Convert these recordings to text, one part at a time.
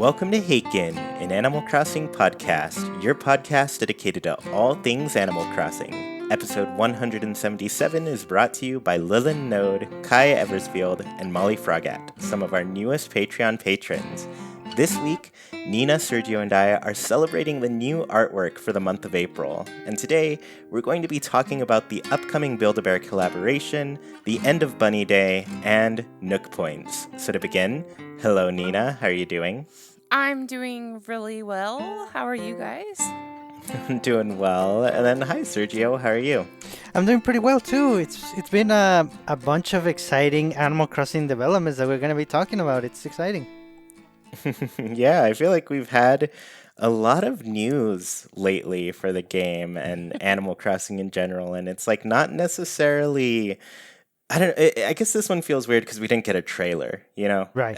Welcome to Haken, an Animal Crossing podcast, your podcast dedicated to all things Animal Crossing. Episode 177 is brought to you by Lilin Node, Kai Eversfield, and Molly Frogat, some of our newest Patreon patrons. This week, Nina, Sergio, and I are celebrating the new artwork for the month of April, and today we're going to be talking about the upcoming Build-A-Bear collaboration, the end of Bunny Day, and Nook Points. So to begin, hello Nina, how are you doing? I'm doing really well. How are you guys? I'm doing well. And then hi Sergio, how are you? I'm doing pretty well too. It's been a bunch of exciting Animal Crossing developments that we're going to be talking about. It's exciting. Yeah, I feel like we've had a lot of news lately for the game and Animal Crossing in general, and it's like not necessarily. I guess this one feels weird because we didn't get a trailer, you know? Right.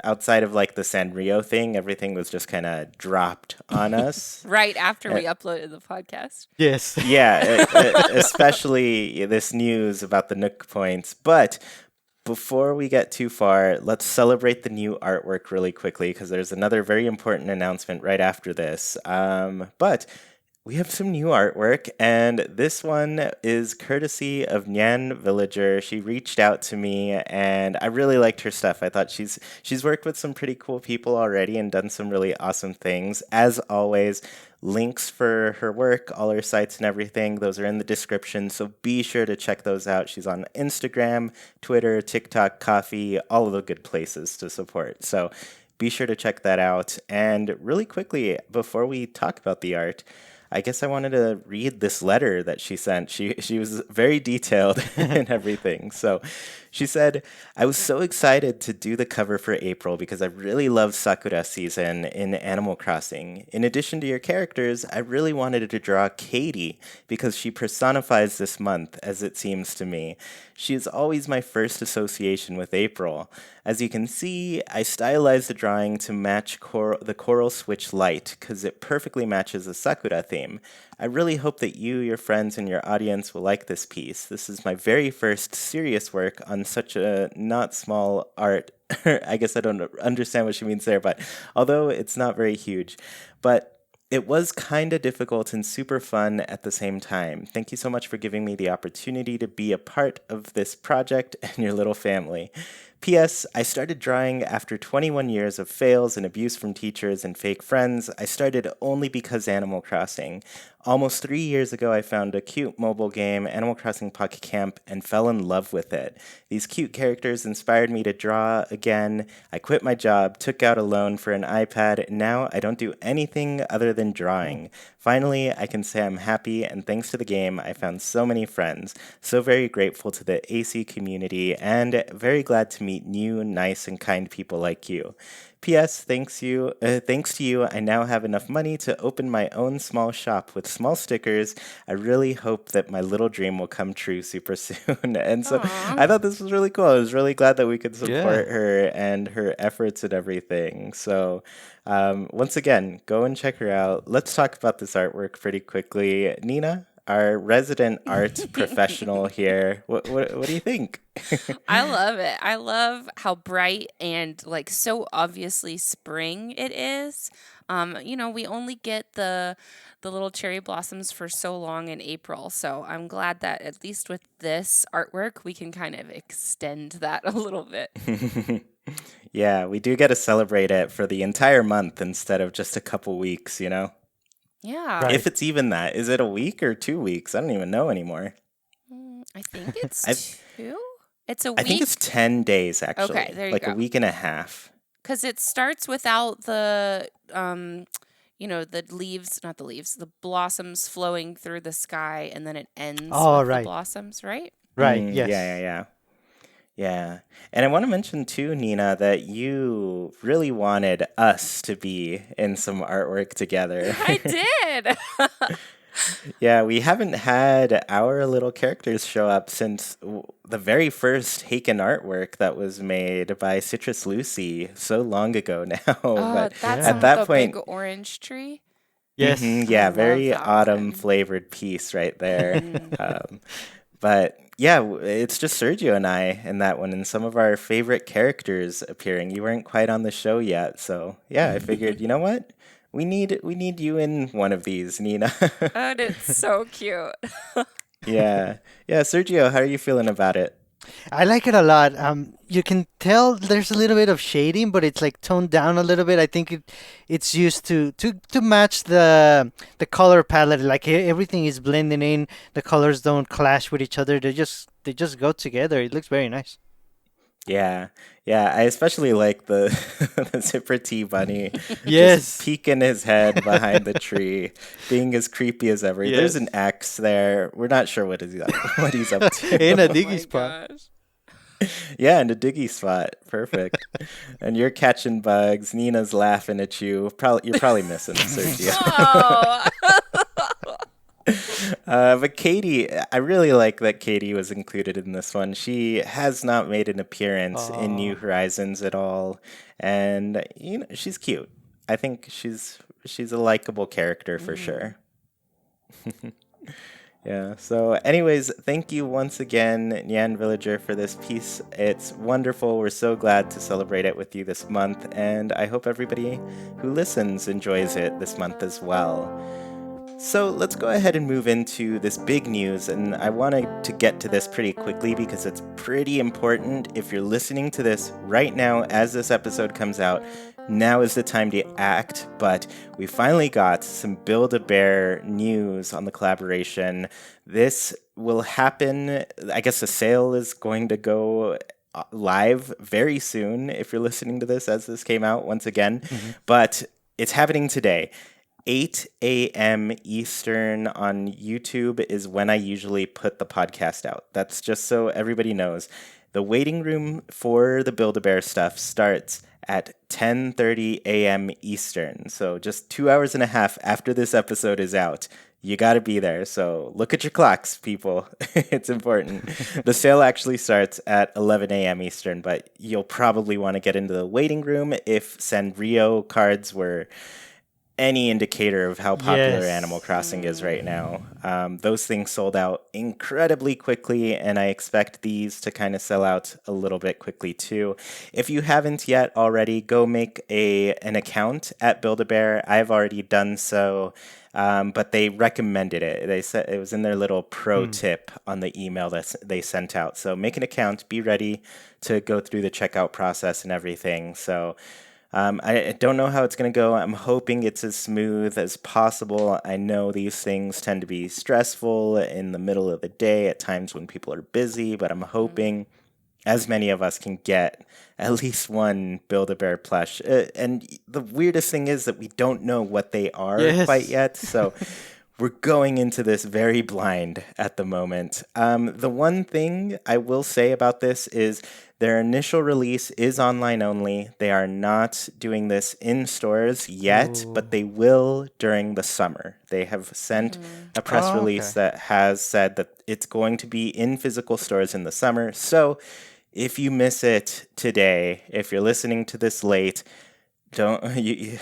Outside of like the Sanrio thing, everything was just kind of dropped on us. Right after we uploaded the podcast. Yes. Yeah, especially this news about the Nook Points. But before we get too far, let's celebrate the new artwork really quickly because there's another very important announcement right after this. But we have some new artwork, and this one is courtesy of nyanvillager. She reached out to me, and I really liked her stuff. I thought she's worked with some pretty cool people already and done some really awesome things. As always, links for her work, all her sites and everything, those are in the description, so be sure to check those out. She's on Instagram, Twitter, TikTok, Coffee, all of the good places to support. So be sure to check that out. And really quickly, before we talk about the art, I guess I wanted to read this letter that she sent. She was very detailed and everything. So she said, I was so excited to do the cover for April because I really love Sakura season in Animal Crossing. In addition to your characters, I really wanted to draw Katie because she personifies this month, as it seems to me. She is always my first association with April. As you can see, I stylized the drawing to match the coral switch light because it perfectly matches the Sakura theme. I really hope that you, your friends, and your audience will like this piece. This is my very first serious work on such a not small art. I guess I don't understand what she means there, but although it's not very huge. But it was kind of difficult and super fun at the same time. Thank you so much for giving me the opportunity to be a part of this project and your little family. P.S. I started drawing after 21 years of fails and abuse from teachers and fake friends. I started only because Animal Crossing. Almost 3 years ago, I found a cute mobile game, Animal Crossing Pocket Camp, and fell in love with it. These cute characters inspired me to draw again. I quit my job, took out a loan for an iPad, and now I don't do anything other than drawing. Finally, I can say I'm happy, and thanks to the game, I found so many friends. So very grateful to the AC community, and very glad to meet new, nice, and kind people like you. P.S. Thanks to you, I now have enough money to open my own small shop with small stickers. I really hope that my little dream will come true super soon. And so I thought this was really cool. I was really glad that we could support her and her efforts and everything. So once again, go and check her out. Let's talk about this artwork pretty quickly. Nina, our resident art professional here. What do you think? I love it. I love how bright and like so obviously spring it is. We only get the little cherry blossoms for so long in April. So I'm glad that at least with this artwork, we can kind of extend that a little bit. Yeah, we do get to celebrate it for the entire month instead of just a couple weeks, you know? Yeah. Right. If it's even that. Is it a week or 2 weeks? I don't even know anymore. I think it's 2. It's a week. I think it's 10 days, actually. Okay, there you like go. a week and a half. Because it starts without the, the leaves, not the leaves, the blossoms flowing through the sky, and then it ends with the blossoms, right? Right, yes. Yeah. And I want to mention too, Nina, that you really wanted us to be in some artwork together. I did. Yeah, we haven't had our little characters show up since the very first Haken artwork that was made by Citrus Lucy so long ago now. But that's at that point, big orange tree. Yes. yeah, I very love that autumn one. flavored piece right there. But Yeah, it's just Sergio and I in that one, and some of our favorite characters appearing. You weren't quite on the show yet, so yeah, I figured, you know what? We need you in one of these, Nina. And it's so cute. Yeah. Yeah, Sergio, how are you feeling about it? I like it a lot. You can tell there's a little bit of shading, but it's like toned down a little bit. I think it's used to match the color palette. Like everything is blending in. The colors don't clash with each other. They just go together. It looks very nice. Yeah. Yeah, I especially like the the Zipper T bunny just Yes. peeking his head behind the tree, being as creepy as ever. There's Yes. an X there. We're not sure what he's up In to. a Oh diggy my spot. gosh. Yeah, in a diggy spot. Perfect. And you're catching bugs. Nina's laughing at you. You're probably missing Sergio. Oh. But Katie, I really like that Katie was included in this one. She has not made an appearance in New Oh. Horizons at all, and she's cute. I think she's a likable character for Mhm. sure. Yeah. So, anyways, thank you once again, Nyan Villager, for this piece. It's wonderful. We're so glad to celebrate it with you this month, and I hope everybody who listens enjoys it this month as well. So let's go ahead and move into this big news, and I wanted to get to this pretty quickly because it's pretty important. If you're listening to this right now as this episode comes out, now is the time to act, but we finally got some Build-A-Bear news on the collaboration. This will happen, I guess the sale is going to go live very soon if you're listening to this as this came out once again, Mhm. but it's happening today. 8 a.m. Eastern on YouTube is when I usually put the podcast out. That's just so everybody knows. The waiting room for the Build-A-Bear stuff starts at 10:30 a.m. Eastern. So just 2 hours and a half after this episode is out. You got to be there. So look at your clocks, people. It's important. The sale actually starts at 11 a.m. Eastern, but you'll probably want to get into the waiting room if Sanrio cards were any indicator of how popular Animal Yes. Crossing is right now. Those things sold out incredibly quickly, and I expect these to kind of sell out a little bit quickly too. If you haven't yet already, go make an account at Build-A-Bear. I've already done so, but they recommended it. They said it was in their little pro Hmm. tip on the email that they sent out. So make an account, be ready to go through the checkout process and everything. So I don't know how it's going to go. I'm hoping it's as smooth as possible. I know these things tend to be stressful in the middle of the day at times when people are busy, but I'm Mhm. hoping as many of us can get at least one Build-A-Bear plush. And the weirdest thing is that we don't know what they are quite Yes. yet. So we're going into this very blind at the moment. The one thing I will say about this is their initial release is online only. They are not doing this in stores yet, but Ooh. they will during the summer. They have sent Mhm. a press Oh, release okay. that has said that it's going to be in physical stores in the summer. So if you miss it today, if you're listening to this late, don't you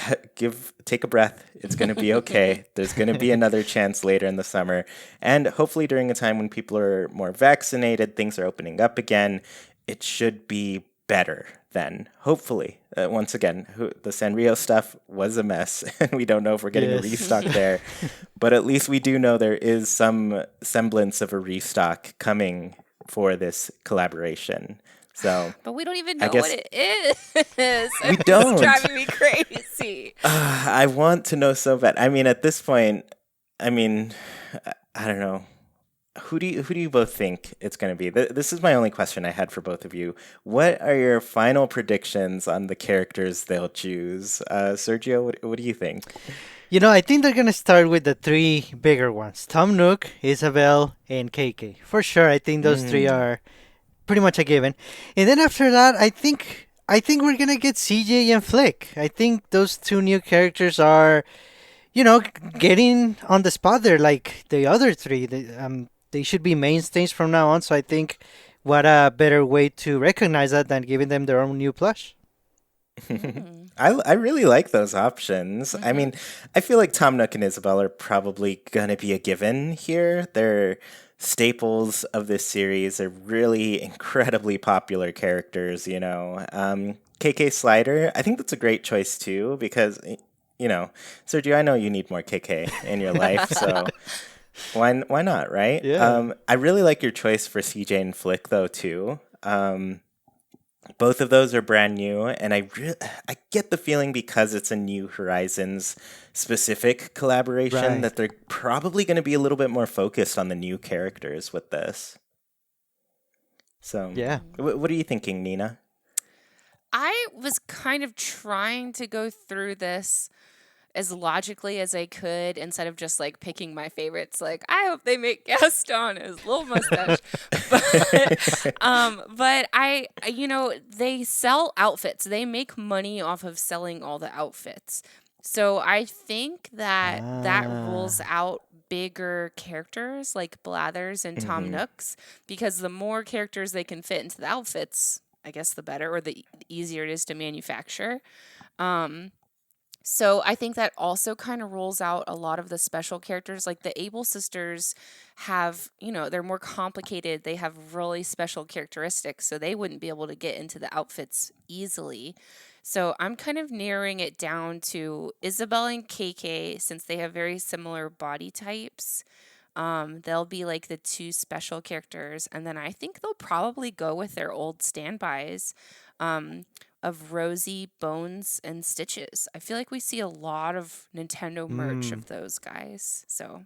take a breath. It's going to be okay. There's going to be another chance later in the summer, and hopefully during a time when people are more vaccinated, things are opening up again. It should be better then. Hopefully, once again, the Sanrio stuff was a mess, and we don't know if we're getting a Yes. restock there, but at least we do know there is some semblance of a restock coming for this collaboration. So But we don't even I know what guess it is. we It's don't. driving me crazy. I want to know so bad. I mean, at this point, I mean, I don't know. Who do you both think it's going to be? This is my only question I had for both of you. What are your final predictions on the characters they'll choose? Sergio, what do you think? I think they're gonna start with the three bigger ones: Tom Nook, Isabel, and KK. For sure, I think those three Mm. are pretty much a given. And then after that, I think we're gonna get CJ and Flick. I think those two new characters are, getting on the spot there like the other three. They should be mainstays from now on. So I think what a better way to recognize that than giving them their own new plush. Mm. I really like those options. I Mhm. mean, I feel like Tom Nook and Isabel are probably gonna be a given here. They're staples of this series. They're really incredibly popular characters, you know. KK Slider, I think that's a great choice too because, you know, Sergio, I know you need more KK in your life, so why not, right? Yeah. I really like your choice for CJ and Flick though too. Both of those are brand new, and I get the feeling because it's a New Horizons specific collaboration Right. that they're probably going to be a little bit more focused on the new characters with this. So, Yeah. what are you thinking, Nina? I was kind of trying to go through this as logically as I could instead of just like picking my favorites. Like, I hope they make Gaston his little mustache. But they sell outfits. They make money off of selling all the outfits. So I think that rules Ah. out bigger characters like Blathers and Tom Hmm. Nooks because the more characters they can fit into the outfits, I guess the better or the easier it is to manufacture. Um, so I think that also kind of rules out a lot of the special characters. Like the Able sisters have, they're more complicated. They have really special characteristics, so they wouldn't be able to get into the outfits easily. So I'm kind of narrowing it down to Isabel and KK since they have very similar body types. They'll be like the two special characters, and then I think they'll probably go with their old standbys. Of Rosie, Bones, and Stitches. I feel like we see a lot of Nintendo merch Mm. of those guys. So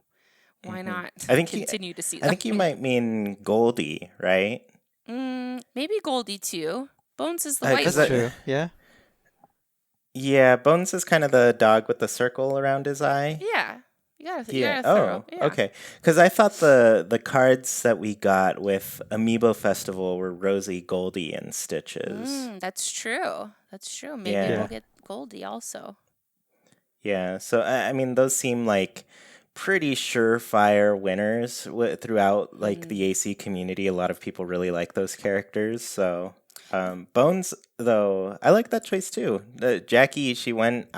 why Hmm. not I think continue to see I them? think you might mean Goldie, right? Maybe Goldie too. Bones is the white Because That's one. true. Yeah. yeah, Bones is kind of the dog with the circle around his eye. Yeah. You Yeah. gotta throw. Oh, Yeah. okay. Because I thought the cards that we got with Amiibo Festival were Rosie, Goldie, and Stitches. That's true. That's true. Maybe Yeah. we'll Yeah. get Goldie also. Yeah. So I mean, those seem like pretty surefire winners throughout like the AC community. A lot of people really like those characters. So Bones, though, I like that choice too. Jackie, she went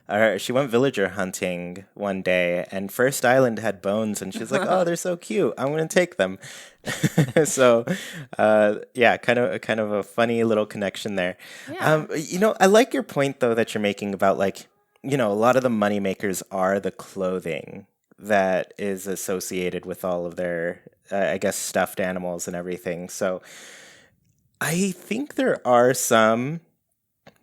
villager hunting one day, and First Island had bones, and she's like, "Oh, they're so cute! I'm gonna take them." So, yeah, kind of a funny little connection there. Yeah. I like your point though that you're making about like, a lot of the money makers are the clothing that is associated with all of their, I guess, stuffed animals and everything. So, I think there are some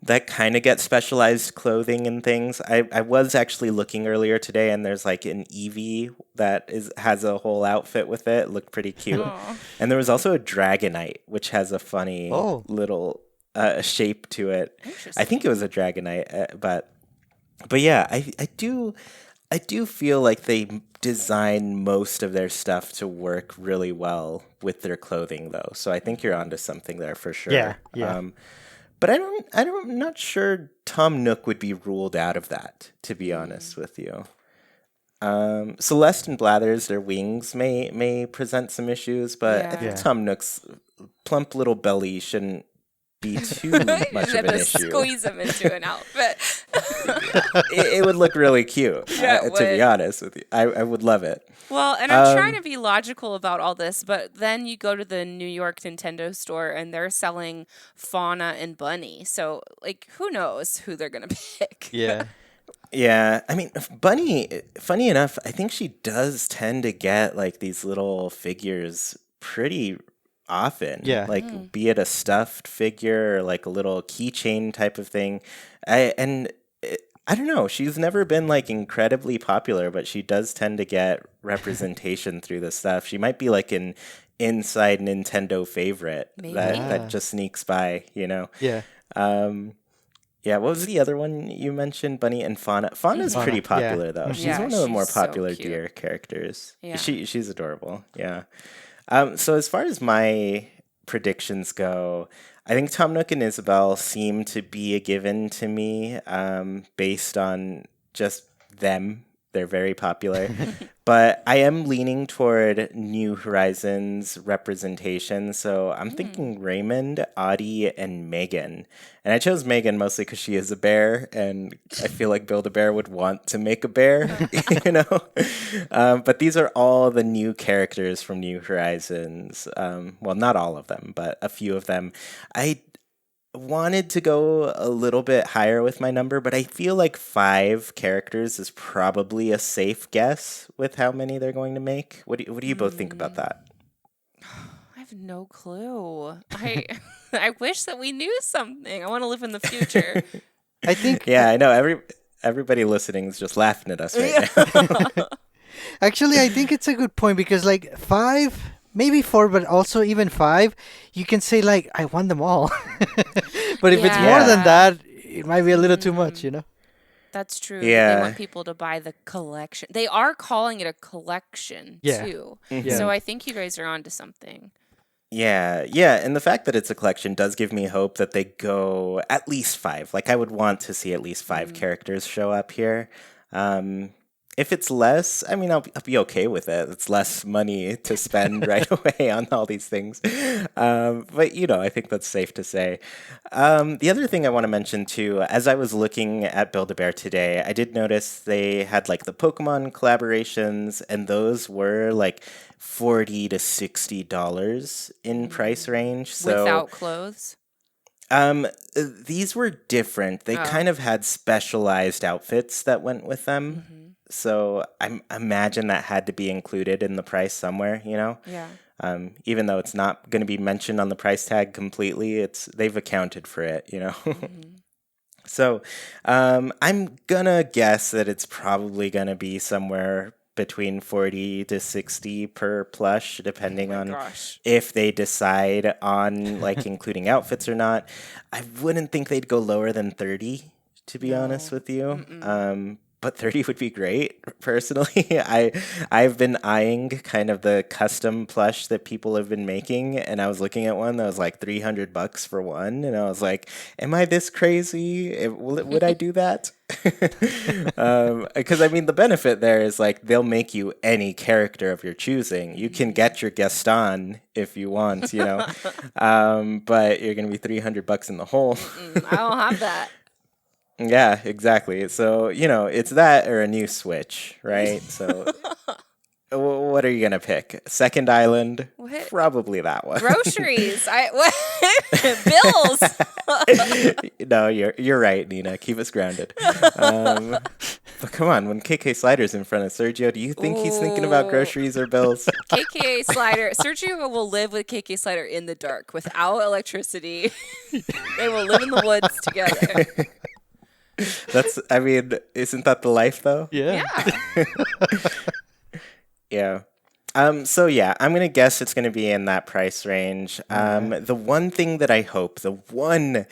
that kind of get specialized clothing and things. I was actually looking earlier today, and there's like an Eevee that has a whole outfit with it. Looked pretty cute. Oh. And there was also a Dragonite, which has a funny Oh. little shape to it. I think it Interesting. was a Dragonite, but yeah, I do feel like they design most of their stuff to work really well with their clothing, though. So I think you're onto something there for sure. Yeah. Yeah. But I'm not sure Tom Nook would be ruled out of that, to be honest with you. Celeste and Blathers, their wings may present some issues, but I think Yeah. Yeah. Tom Nook's plump little belly shouldn't be too You much just of have an to issue. squeeze them into an outfit. It would look really cute, Yeah, it to be would. honest with you. I would love it. Well, and I'm trying Um, to be logical about all this, but then you go to the New York Nintendo store and they're selling Fauna and Bunny. So, like, who knows who they're going to pick? Yeah. yeah, I mean, Bunny, funny enough, I think she does tend to get like these little figures pretty often. Yeah. Like, be it a stuffed figure or like a little keychain type of thing. I don't know. She's never been like incredibly popular, but she does tend to get representation through the stuff. She might be like an inside Nintendo favorite Maybe. that Ah. just sneaks by, you know. Yeah. Um, yeah, what was the other one you mentioned? Bunny and Fauna. Fauna's Fauna, pretty yeah. popular though. Mhm. She's Yeah, one of the more she's so popular cute. deer characters. Yeah. She's adorable. Yeah. So as far as my predictions go, I think Tom Nook and Isabel seem to be a given to me, based on just them They're very popular. But I am leaning toward New Horizons representation. So I'm thinking Raymond, Audie, and Megan. And I chose Megan mostly because she is a bear, and I feel like Build-A-Bear would want to make a bear, you know? But these are all the new characters from New Horizons. Well, not all of them, but a few of them. I wanted to go a little bit higher with my number, but I feel like 5 characters is probably a safe guess with how many they're going to make. What do you both think about that? I have no clue. I wish that we knew something. I want to live in the future. I think. Yeah, I know. Everybody listening is just laughing at us right now. Actually, I think it's a good point because like 5, maybe 4, but also even 5, you can say like I want them all. But if it's more Yeah. than that, it might be a little too much, you know? That's true. Yeah. They want people to buy the collection. They are calling it a collection Yeah. too. Yeah. So I think you guys are onto something. Yeah, and the fact that it's a collection does give me hope that they go at least 5. Like, I would want to see at least 5 characters show up here. If it's less, I mean, I'll be okay with it. It's less money to spend right away on all these things. But, you know, I think that's safe to say. The other thing I want to mention, too, as I was looking at Build-A-Bear today, I did notice they had, like, the Pokemon collaborations, and those were, like, $40 to $60 in price range. So Without clothes. these were different. They Oh. kind of had specialized outfits that went with them. So I imagine that had to be included in the price somewhere, you know? Yeah. Even though it's not going to be mentioned on the price tag completely, they've accounted for it, you know? So I'm going to guess that it's probably going to be somewhere between 40 to 60 per plush, depending on Gosh. if they decide on like including outfits or not. I wouldn't think they'd go lower than 30, to be honest with you. But 30 would be great, personally. I've been eyeing kind of the custom plush that people have been making, and I was looking at one that was like $300 for one, and I was like, am I this crazy? Would I do that? Because I mean, the benefit there is like they'll make you any character of your choosing. You can get your Gaston if you want, you know, but you're gonna be $300 in the hole. I don't have that. Yeah, exactly. So, you know, it's that or a new Switch, right? So, what are you going to pick? Second Island? What? Probably that one. Groceries. Bills. No, you're right, Nina. Keep us grounded. But come on, when KK Slider's in front of Sergio, do you think he's thinking about groceries or bills? KK Slider. Sergio will live with KK Slider in the dark without electricity. They will live in the woods together. I mean, isn't that the life though? Yeah. Yeah. So yeah, I'm gonna guess it's gonna be in that price range. The one thing that I hope, the one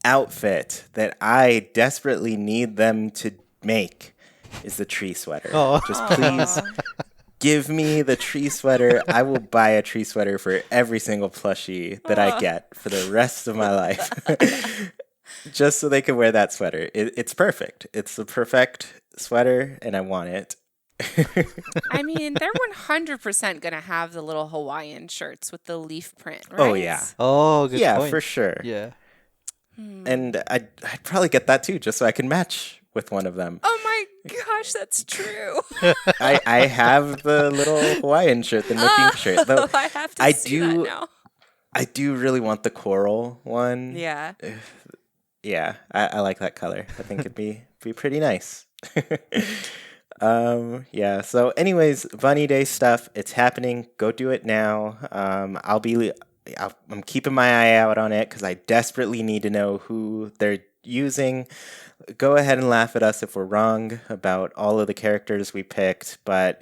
outfit that I desperately need them to make is the tree sweater. Oh. Just please give me the tree sweater. I will buy a tree sweater for every single plushie that I get for the rest of my life. Just so they can wear that sweater. It's perfect. It's the perfect sweater, and I want it. I mean, they're 100% going to have the little Hawaiian shirts with the leaf print, right? Oh, yeah. Oh, good Yeah, point. for sure. Yeah. And I'd probably get that too, just so I can match with one of them. Oh my gosh, that's true. I have the little Hawaiian shirt, the Nooking shirt. Though I have to see that now. I do really want the coral one. Yeah. Yeah, I like that color. I think it'd be pretty nice. Yeah. So, anyways, Bunny Day stuff. It's happening. Go do it now. I'm keeping my eye out on it because I desperately need to know who they're using. Go ahead and laugh at us if we're wrong about all of the characters we picked, but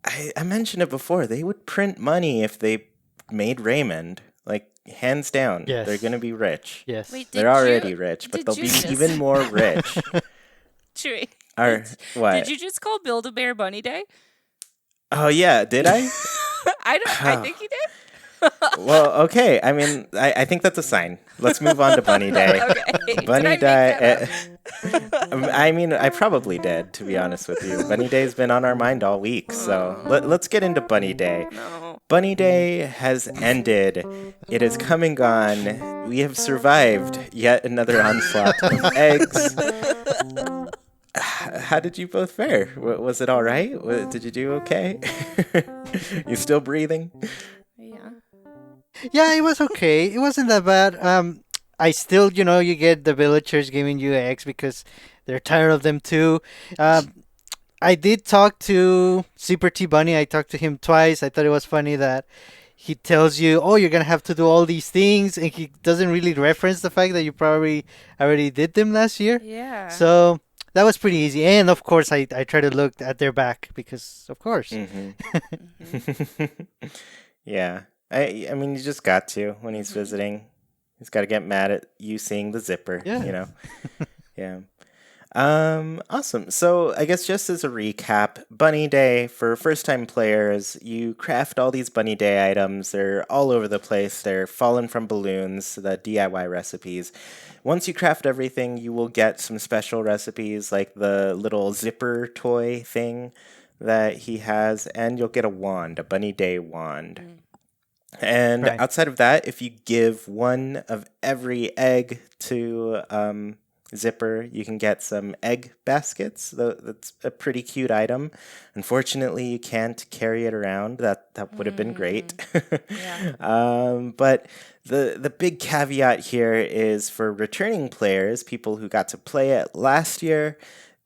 I mentioned it before. They would print money if they made Raymond. Like, hands down. Yes. They're going to be rich. Yes. Wait, They're already rich, but did they'll you be just- even more rich. Chuy, What? did you just call Build-A-Bear Bunny Day? Oh, yeah. Did I? I think you did. Well, okay. I mean, I think that's a sign. Let's move on to Bunny Day. Okay. Bunny Did I make that I mean, I probably did, to be honest with you. Bunny Day's been on our mind all week, so let's get into Bunny Day. No. Bunny Day has ended. It has come and gone. We have survived yet another onslaught of eggs. How did you both fare? Was it all right? Did you do okay? You still breathing? Yeah. Yeah, it was okay. It wasn't that bad. I still, you get the villagers giving you eggs because they're tired of them too. I did talk to Super T Bunny. I talked to him twice. I thought it was funny that he tells you, "Oh, you're gonna have to do all these things," and he doesn't really reference the fact that you probably already did them last year. Yeah. So that was pretty easy. And of course, I try to look at their back because, of course. Yeah. I mean, you just got to when he's visiting. He's got to get mad at you seeing the zipper, Yeah. Yeah. Awesome. So I guess just as a recap, Bunny Day for first-time players, you craft all these Bunny Day items. They're all over the place. They're fallen from balloons, the DIY recipes. Once you craft everything, you will get some special recipes like the little zipper toy thing that he has, and you'll get a wand, a Bunny Day wand. And Right. outside of that, if you give one of every egg to Zipper, you can get some egg baskets. That's a pretty cute item. Unfortunately, you can't carry it around. That would have been great. Yeah. But the big caveat here is for returning players, people who got to play it last year,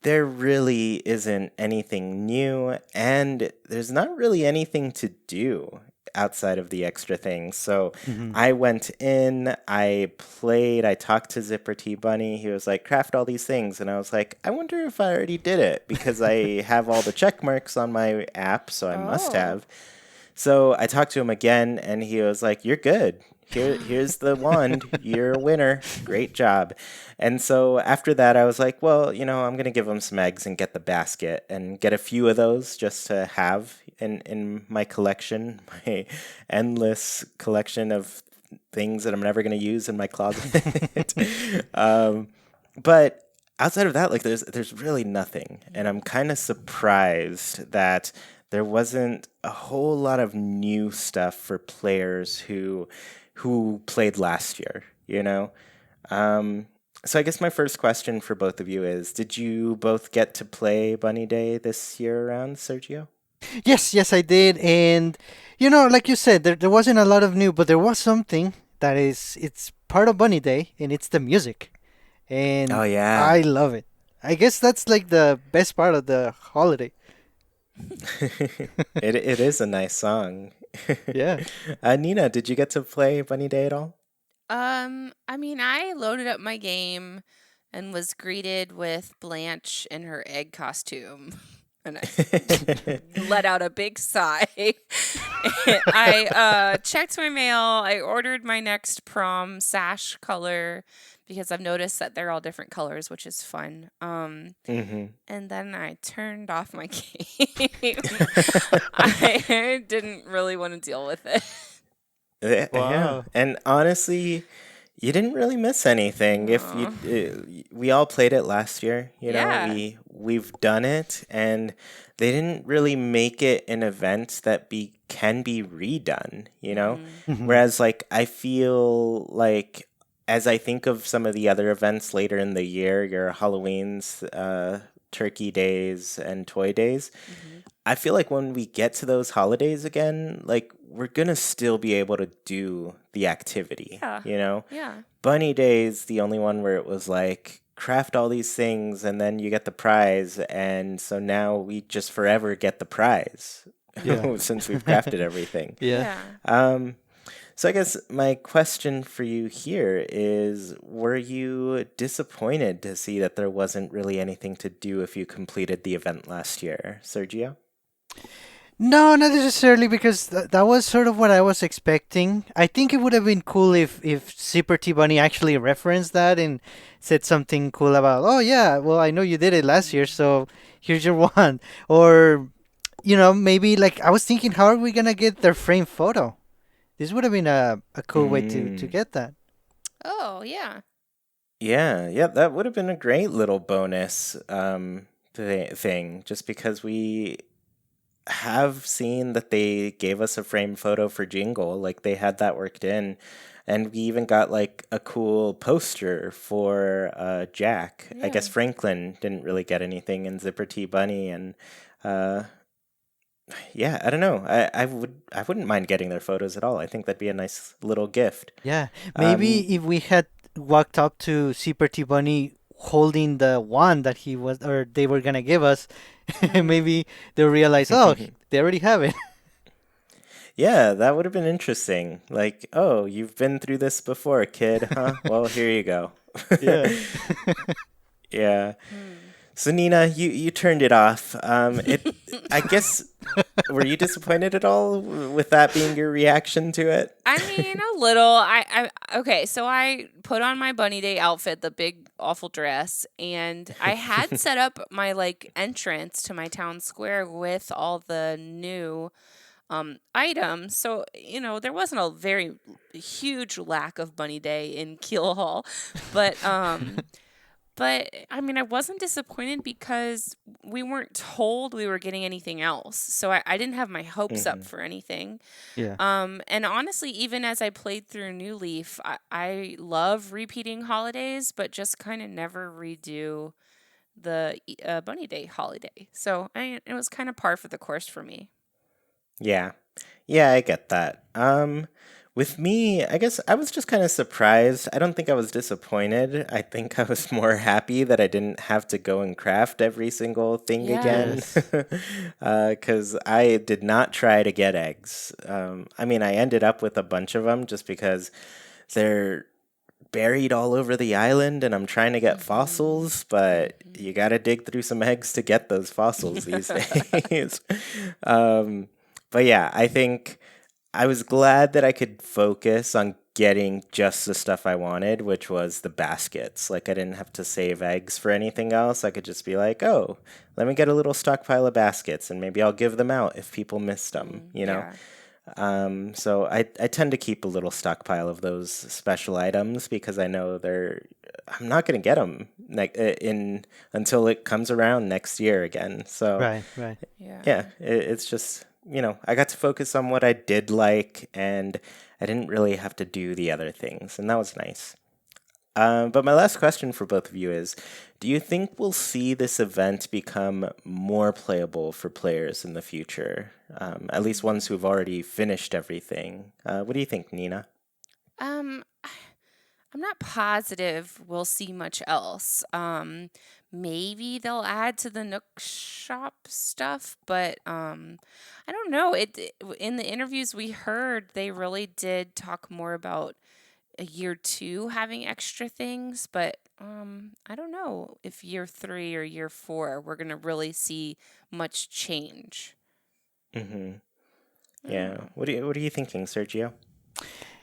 there really isn't anything new, and there's not really anything to do outside of the extra things. So Mhm. I went in, I played, I talked to Zipper T Bunny. He was like, craft all these things. And I was like, I wonder if I already did it because I have all the check marks on my app, so I must Oh. have. So I talked to him again, and he was like, "You're good. Here's the wand. You're a winner. Great job." And so after that, I was like, "Well, I'm gonna give him some eggs and get the basket and get a few of those just to have in my collection, my endless collection of things that I'm never gonna use in my closet." But outside of that, like there's really nothing, and I'm kind of surprised that there wasn't a whole lot of new stuff for players who played last year, So I guess my first question for both of you is, did you both get to play Bunny Day this year around, Sergio? Yes, I did. And, like you said, there wasn't a lot of new, but there was something that it's part of Bunny Day, and it's the music. Oh And yeah. I love it. I guess that's like the best part of the holiday. It is a nice song. Yeah. Nina, did you get to play Bunny Day at all? I mean, I loaded up my game and was greeted with Blanche in her egg costume. And I let out a big sigh. I checked my mail. I ordered my next prom sash color because I've noticed that they're all different colors, which is fun. Mm-hmm. And then I turned off my game. I didn't really want to deal with it. Yeah, Wow. and honestly, you didn't really miss anything. If you, we all played it last year. Yeah. We've done it, and they didn't really make it an event that can be redone. Mhm. Whereas, like, I feel like as I think of some of the other events later in the year, your Halloween's, Turkey Days, and Toy Days. I feel like when we get to those holidays again, like we're gonna still be able to do the activity. Yeah. Yeah. Bunny Day is the only one where it was like craft all these things and then you get the prize, and so now we just forever get the prize Yeah. since we've crafted everything. Yeah. Um, so I guess my question for you here is, were you disappointed to see that there wasn't really anything to do if you completed the event last year, Sergio? No, not necessarily because that was sort of what I was expecting. I think it would have been cool if Zipper T Bunny actually referenced that and said something cool about, oh yeah, well I know you did it last year, so here's your one. Or maybe like I was thinking, how are we gonna get their frame photo? This would have been a cool way to Mm. get that. Oh, yeah. Yeah, that would have been a great little bonus thing, just because we have seen that they gave us a frame photo for Jingle, like they had that worked in, and we even got like a cool poster for Jack. I guess Yeah. Franklin didn't really get anything, and Zipper T Bunny, and uh, yeah, I don't know. I wouldn't mind getting their photos at all. I think that'd be a nice little gift. Yeah, Um, maybe if we had walked up to Super T Bunny holding the wand that he was or they were gonna give us, Mm. maybe they'll realize, oh, they already have it. yeah, that would have been interesting. Like, oh, you've been through this before, kid, huh? Well, here you go. Yeah. Yeah. Mm. So Nina, you turned it off. I guess, were you disappointed at all with that being your reaction to it? I mean, a little. Okay, so I put on my bunny day outfit, the big awful dress, and I had set up my like entrance to my town square with all the new items. So, there wasn't a very huge lack of bunny day in Keel Hall, but I mean, I wasn't disappointed because we weren't told we were getting anything else. So I didn't have my hopes up Hmm. for anything. Yeah. And honestly, even as I played through New Leaf, I love repeating holidays, but just kind of never redo the Bunny Day holiday. So it was kind of par for the course for me. Yeah. Yeah, I get that. With me, I guess I was just kind of surprised. I don't think I was disappointed. I think I was more happy that I didn't have to go and craft every single thing again. Yes. Yes. Because I did not try to get eggs. I mean, I ended up with a bunch of them just because they're buried all over the island and I'm trying to get Hmm. fossils, but you Hmm. got to dig through some eggs to get those fossils these days. um, but yeah, I think I was glad that I could focus on getting just the stuff I wanted, which was the baskets. Like, I didn't have to save eggs for anything else. I could just be like, oh, let me get a little stockpile of baskets and maybe I'll give them out if people missed them, you know? Yeah. So I tend to keep a little stockpile of those special items because I know I'm not going to get them in until it comes around next year again. So Right, right. yeah, Yeah. it's just, I got to focus on what I did like and I didn't really have to do the other things, and that was nice. But my last question for both of you is, do you think we'll see this event become more playable for players in the future? At least ones who've already finished everything. What do you think, Nina? Um, I'm not positive we'll see much else. Maybe they'll add to the Nook shop stuff, but I don't know. In the interviews we heard, they really did talk more about a year two having extra things, but I don't know if year three or year four we're gonna really see much change. Mm-hmm. I don't Yeah. know. What are you thinking, Sergio?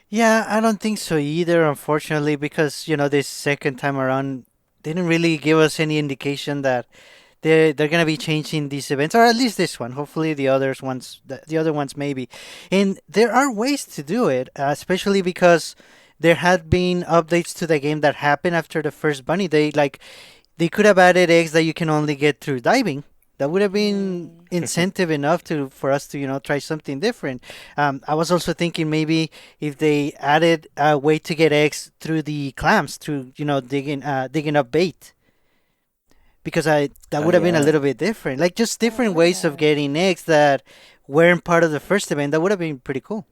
Yeah, I don't think so either, unfortunately, because this second time around they didn't really give us any indication that they're gonna be changing these events, or at least this one. Hopefully, the other ones maybe. And there are ways to do it, especially because there had been updates to the game that happened after the first bunny day. Like they could have added eggs that you can only get through diving. That would have been Mm, incentive enough for us to try something different. I was also thinking maybe if they added a way to get eggs through the clams through digging up bait, because I that Oh would have been a yeah. little bit different. Like just oh different ways of yeah. getting eggs that weren't part of the first event. That would have been pretty cool.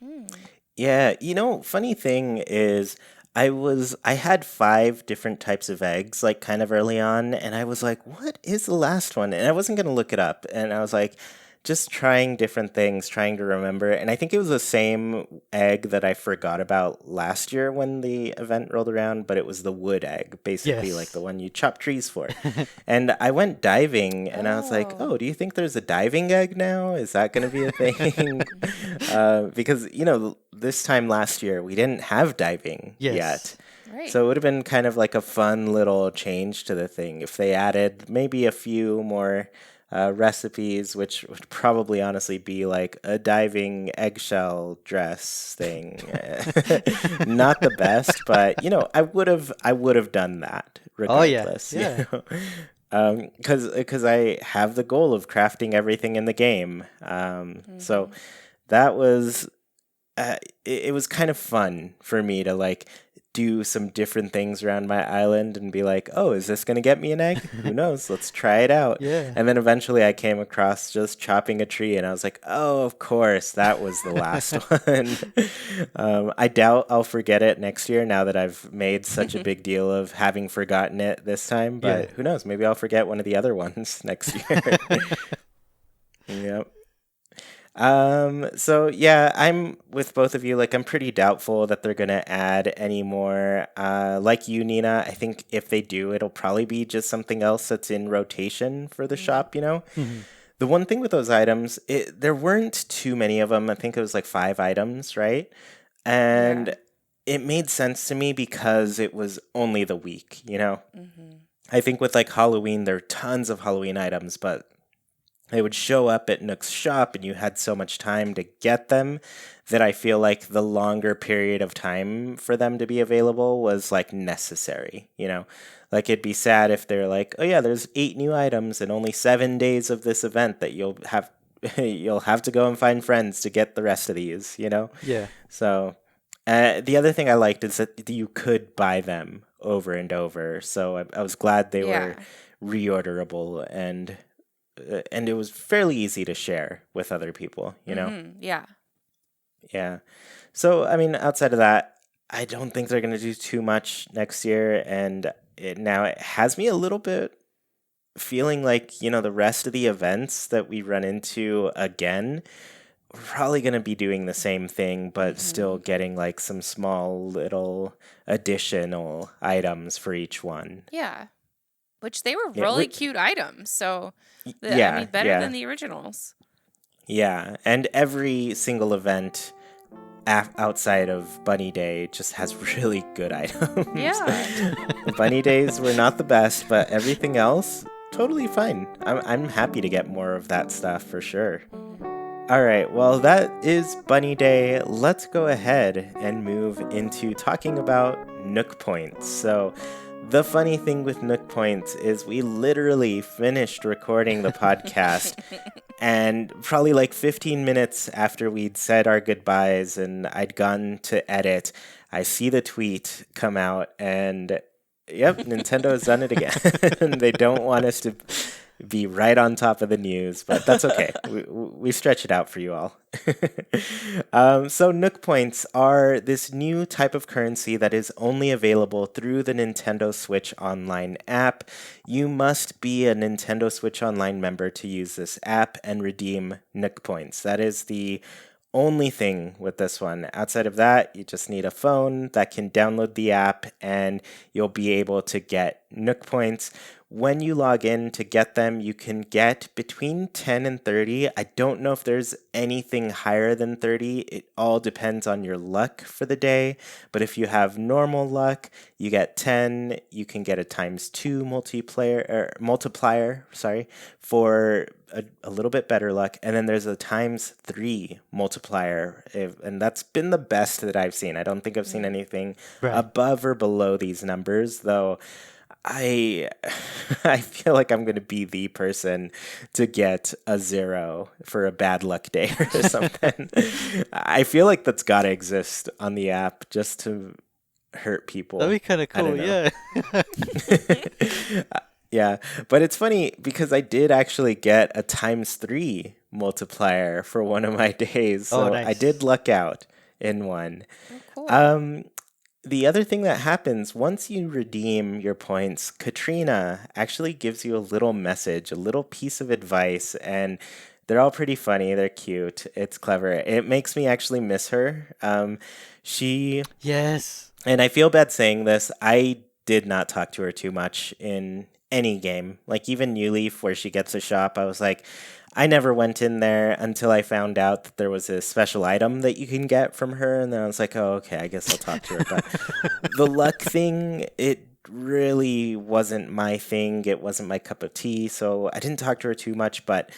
Mm. Yeah, funny thing is I had five different types of eggs like kind of early on, and I was like, what is the last one? And I wasn't gonna look it up. And I was like just trying different things, trying to remember. And I think it was the same egg that I forgot about last year when the event rolled around, but it was the wood egg, basically like the Yes. one you chop trees for. And I went diving and I was like, Oh. oh, do you think there's a diving egg now? Is that going to be a thing? Because, this time last year, we didn't have diving yet. Yes. Right. So it would have been kind of like a fun little change to the thing if they added maybe a few more recipes, which would probably honestly be like a diving eggshell dress thing. Not the best, but I would have done that Oh yeah, regardless. yeah. Because I have the goal of crafting everything in the game. So Hmm. that was it was kind of fun for me to like do some different things around my island and be like, oh, is this going to get me an egg? Who knows? Let's try it out. Yeah. And then eventually I came across just chopping a tree and I was like, oh, of course, that was the last one. I doubt I'll forget it next year now that I've made such a big deal of having forgotten it this time. Yeah. But who knows? Maybe I'll forget one of the other ones next year. Yep. So yeah, I'm with both of you. Like, I'm pretty doubtful that they're gonna add any more. Like you, Nina, I think if they do, it'll probably be just something else that's in rotation for the Hmm. shop, you know? Mhm. The one thing with those items, there weren't too many of them. I think it was like 5 items, right? Yeah. And it made sense to me because it was only the week, you know? Hmm. I think with like Halloween, there are tons of Halloween items, but they would show up at Nook's shop and you had so much time to get them that I feel like the longer period of time for them to be available was like necessary, you know? Like, it'd be sad if they're like, oh yeah, there's 8 new items and only 7 days of this event that you'll have you'll have to go and find friends to get the rest of these, you know? Yeah. So the other thing I liked is that you could buy them over and over. So I was glad they were Yeah. reorderable and it was fairly easy to share with other people, you know? Yeah. Yeah. So, I mean, outside of that, I don't think they're going to do too much next year. And it has me a little bit feeling like, the rest of the events that we run into again, we're probably going to be doing the same thing, but Hmm. still getting like some small little additional items for each one. Yeah. Which they were Yeah. really cute items. So, I Yeah. mean, better than Yeah. the originals. Yeah. And every single event outside of Bunny Day just has really good items. Yeah. Bunny Days were not the best, but everything else totally fine. I'm happy to get more of that stuff for sure. Hmm. All right, well, that is Bunny Day. Let's go ahead and move into talking about Nook Points. So, the funny thing with Nook Points is we literally finished recording the podcast, and probably like 15 minutes after we'd said our goodbyes and I'd gone to edit, I see the tweet come out, and yep, Nintendo has done it again. They don't want us to be right on top of the news, but that's okay. We stretch it out for you all. So Nook Points are this new type of currency that is only available through the Nintendo Switch Online app. You must be a Nintendo Switch Online member to use this app and redeem Nook Points. That is the only thing with this one. Outside of that, you just need a phone that can download the app and you'll be able to get Nook Points. When you log in to get them, you can get between 10 and 30. I don't know if there's anything higher than 30. It all depends on your luck for the day. But if you have normal luck, you get 10. You can get a times 2 multiplier, for a little bit better luck. And then there's a times 3 multiplier. And that's been the best that I've seen. I don't think I've seen anything Right. above or below these numbers, though. I I feel like I'm going to be the person to get a 0 for a bad luck day or something. I feel like that's got to exist on the app just to hurt That'd be people. kind of I don't cool. know. Yeah. Yeah, but it's funny because I did actually get a times 3 multiplier for one of my days. Oh, So I did nice. luck out in one. Oh, cool. Um, the other thing that happens once you redeem your points, Katrina actually gives you a little message, a little piece of advice, and they're all pretty funny. They're cute. It's clever. It makes me actually miss her. She, Yes. and I feel bad saying this, I did not talk to her too much in any game. Like, even New Leaf, where she gets a shop, I was like, I never went in there until I found out that there was a special item that you can get from her, and then I was like, oh, okay, I guess I'll talk to her. But the luck thing, it really wasn't my thing. It wasn't my cup of tea, so I didn't talk to her too much, but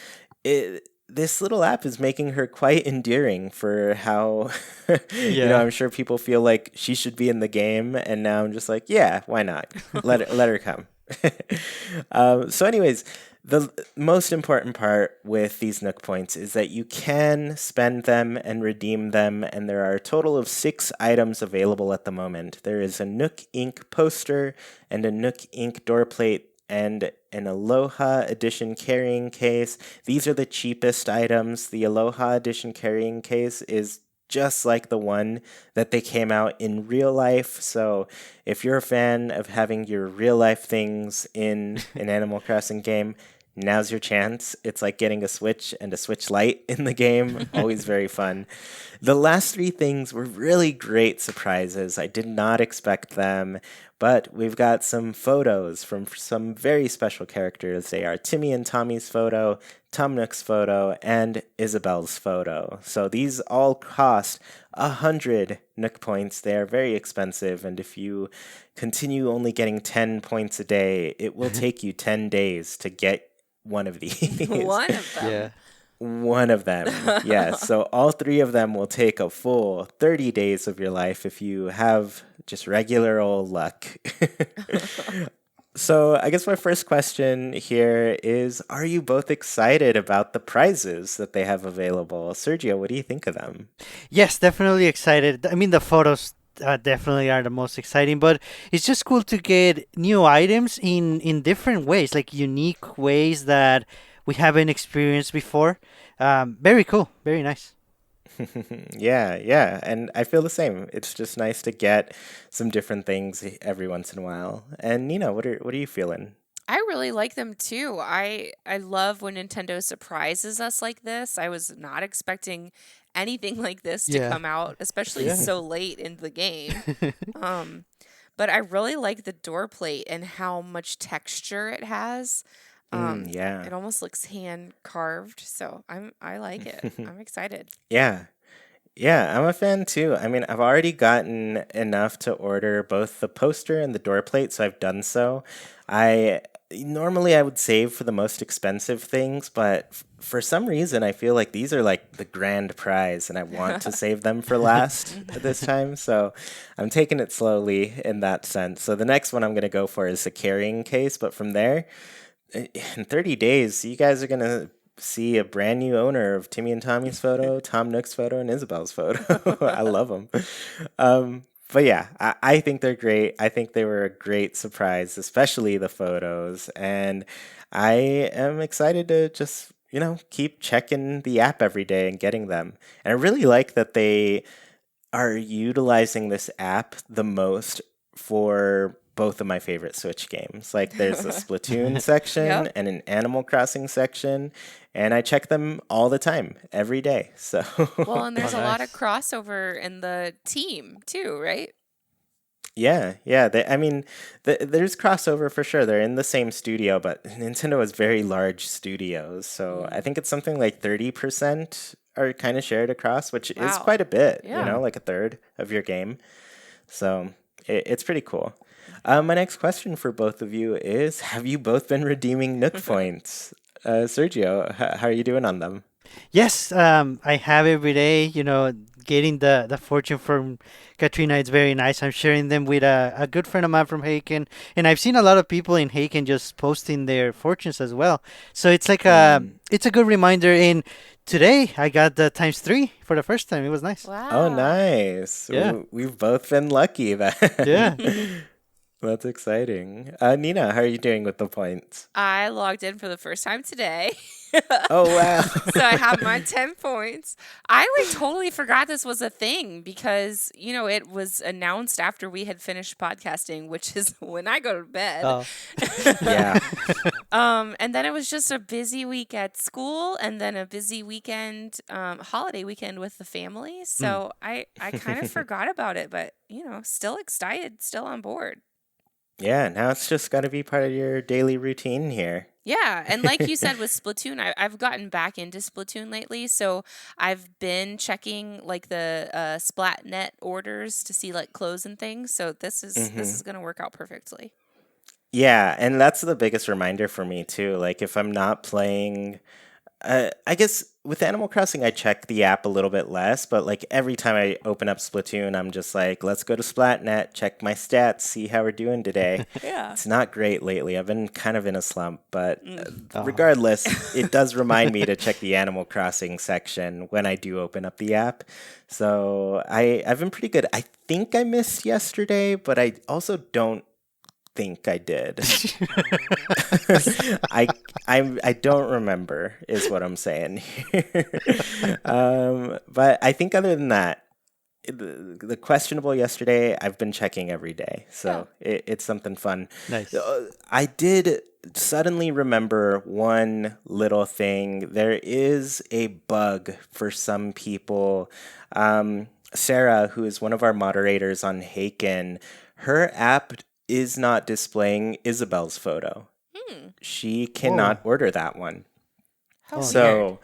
this little app is making her quite endearing for how, Yeah. I'm sure people feel like she should be in the game, and now I'm just like, yeah, why not? Let her come. So, anyways, the most important part with these Nook points is that you can spend them and redeem them, and there are a total of 6 items available at the moment. There is a Nook Ink poster and a Nook Ink door plate and an Aloha Edition carrying case. These are the cheapest items. The Aloha Edition carrying case is just like the one that they came out in real life. So if you're a fan of having your real life things in an Animal Crossing game, now's your chance. It's like getting a Switch and a Switch Lite in the game. Always very fun. The last 3 things were really great surprises. I did not expect them, but we've got some photos from some very special characters. They are Timmy and Tommy's photo, Tom Nook's photo, and Isabel's photo. So these all cost 100 Nook points. They are very expensive, and if you continue only getting 10 points a day, it will take you 10 days to get one of these. One of them. Yeah. One of them, yes. So all 3 of them will take a full 30 days of your life if you have just regular old luck. So I guess my first question here is, are you both excited about the prizes that they have available? Sergio, what do you think of them? Yes, definitely excited. I mean, the photos definitely are the most exciting, but it's just cool to get new items in different ways, like unique ways that we haven't experienced before. Very cool. Very nice. Yeah. And I feel the same. It's just nice to get some different things every once in a while. And Nina, what are you feeling? I really like them too. I love when Nintendo surprises us like this. I was not expecting anything like this to Yeah. come out, especially Yeah. so late in the game. Um, but I really like the door plate and how much texture it has. Yeah. It almost looks hand carved, so I like it. I'm excited. Yeah. Yeah, I'm a fan too. I mean, I've already gotten enough to order both the poster and the door plate, so I've done so. I normally I would save for the most expensive things, but for some reason I feel like these are like the grand prize and I want to save them for last this time. So I'm taking it slowly in that sense. So the next one I'm going to go for is the carrying case, but from there in 30 days, you guys are going to see a brand new owner of Timmy and Tommy's photo, Tom Nook's photo, and Isabel's photo. I love them. But yeah, I think they're great. I think they were a great surprise, especially the photos. And I am excited to just, keep checking the app every day and getting them. And I really like that they are utilizing this app the most for both of my favorite Switch games. Like there's a Splatoon section Yep. and an Animal Crossing section, and I check them all the time, every day. So Well, and there's Oh, a lot of nice. crossover in the team too, right? yeah. I mean, there's crossover for sure. They're in the same studio, but Nintendo has very large studios, so I think it's something like 30% are kind of shared across, which is Wow. quite a bit. Yeah. Like a third of your game. So it's pretty cool. My next question for both of you is: have you both been redeeming Nook points? Sergio, how are you doing on them? Yes, I have every day, getting the fortune from Katrina. It's very nice. I'm sharing them with a good friend of mine from Haken. And I've seen a lot of people in Haken just posting their fortunes as well. So it's like it's a good reminder. And today I got the times 3 for the first time. It was nice. Oh, Wow. nice. Yeah. We've both been lucky then. Yeah. That's exciting. Nina, how are you doing with the points? I logged in for the first time today. Oh, wow. So I have my 10 points. I totally forgot this was a thing because, it was announced after we had finished podcasting, which is when I go to bed. Oh. Yeah. And then it was just a busy week at school and then a busy weekend, holiday weekend with the family. So I kind of forgot about it, but, still excited, still on board. Yeah, now it's just got to be part of your daily routine here. Yeah, and like you said with Splatoon, I've gotten back into Splatoon lately, so I've been checking like the Splatnet orders to see like clothes and things. So this is gonna work out perfectly. Yeah, and that's the biggest reminder for me too. Like if I'm not playing, I guess with Animal Crossing I check the app a little bit less, but like every time I open up Splatoon, I'm just like, let's go to Splatnet, check my stats, see how we're doing today. Yeah. It's not great lately. I've been kind of in a slump, but Oh. regardless, it does remind me to check the Animal Crossing section when I do open up the app. So I've been pretty good. I think I missed yesterday, but I also don't think I did. I don't remember is what I'm saying here. But I think other than that, the questionable yesterday, I've been checking every day, so it's something fun. Nice. I did suddenly remember one little thing. There is a bug for some people. Sarah, who is one of our moderators on Haken, her app is not displaying Isabel's photo. She cannot order that one. How So, weird.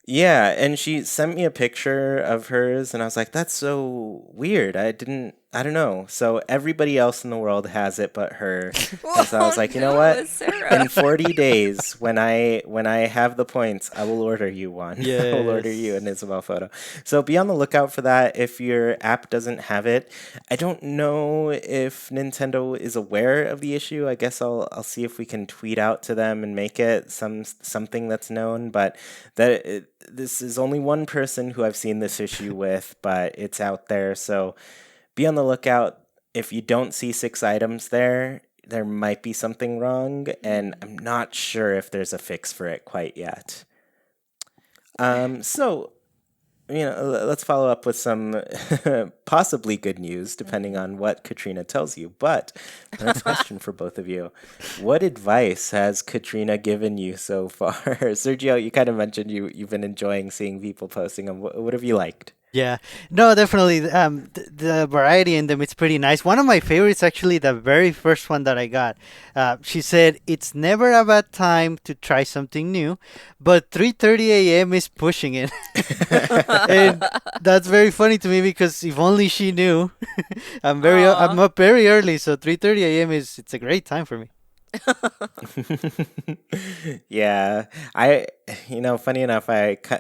yeah, and she sent me a picture of hers, and I was like, that's so weird. I don't know. So everybody else in the world has it but her. And so I was like, you know no, what? Sarah. In 40 days, when I have the points, I will order you one. I will order Yes. you an Isabel photo. So be on the lookout for that if your app doesn't have it. I don't know if Nintendo is aware of the issue. I guess I'll see if we can tweet out to them and make it something that's known. But this is only one person who I've seen this issue with, but it's out there. So be on the lookout. If you don't see 6 items there, there might be something wrong, and I'm not sure if there's a fix for it quite yet. So, let's follow up with some possibly good news, depending on what Katrina tells you. But my next question for both of you: what advice has Katrina given you so far? Sergio, you kind of mentioned you've been enjoying seeing people posting them. What have you liked? Yeah, no, definitely. The variety in them, it's pretty nice. One of my favorites, actually, the very first one that I got. She said, "It's never a bad time to try something new, but 3:30 a.m. is pushing it." And that's very funny to me because if only she knew. I'm up very early, so 3:30 a.m. it's a great time for me. Yeah, funny enough,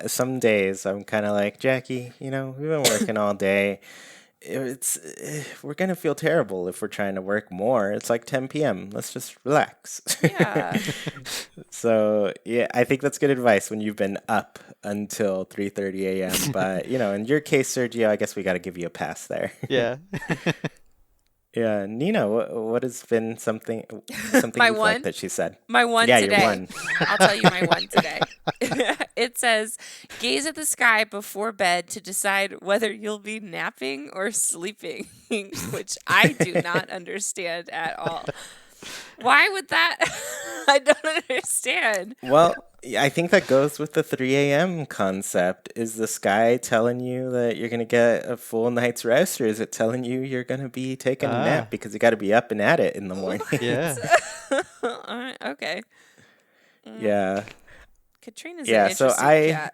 some days I'm kind of like, Jackie, we've been working all day. We're gonna feel terrible if we're trying to work more. It's like 10 p.m. Let's just relax. Yeah. So yeah, I think that's good advice when you've been up until 3:30 a.m. But in your case, Sergio, I guess we got to give you a pass there. Yeah. Yeah, Nina, what has been something My you've one? liked that she said? My one Yeah, today. your one. I'll tell you my one today. It says, gaze at the sky before bed to decide whether you'll be napping or sleeping, which I do not understand at all. Why would that? I don't understand. Well, I think that goes with the 3 a.m. concept. Is the sky telling you that you're going to get a full night's rest, or is it telling you you're going to be taking a nap because you got to be up and at it in the morning? Yeah. All right, okay. Yeah. Katrina's Yeah, an so interesting cat.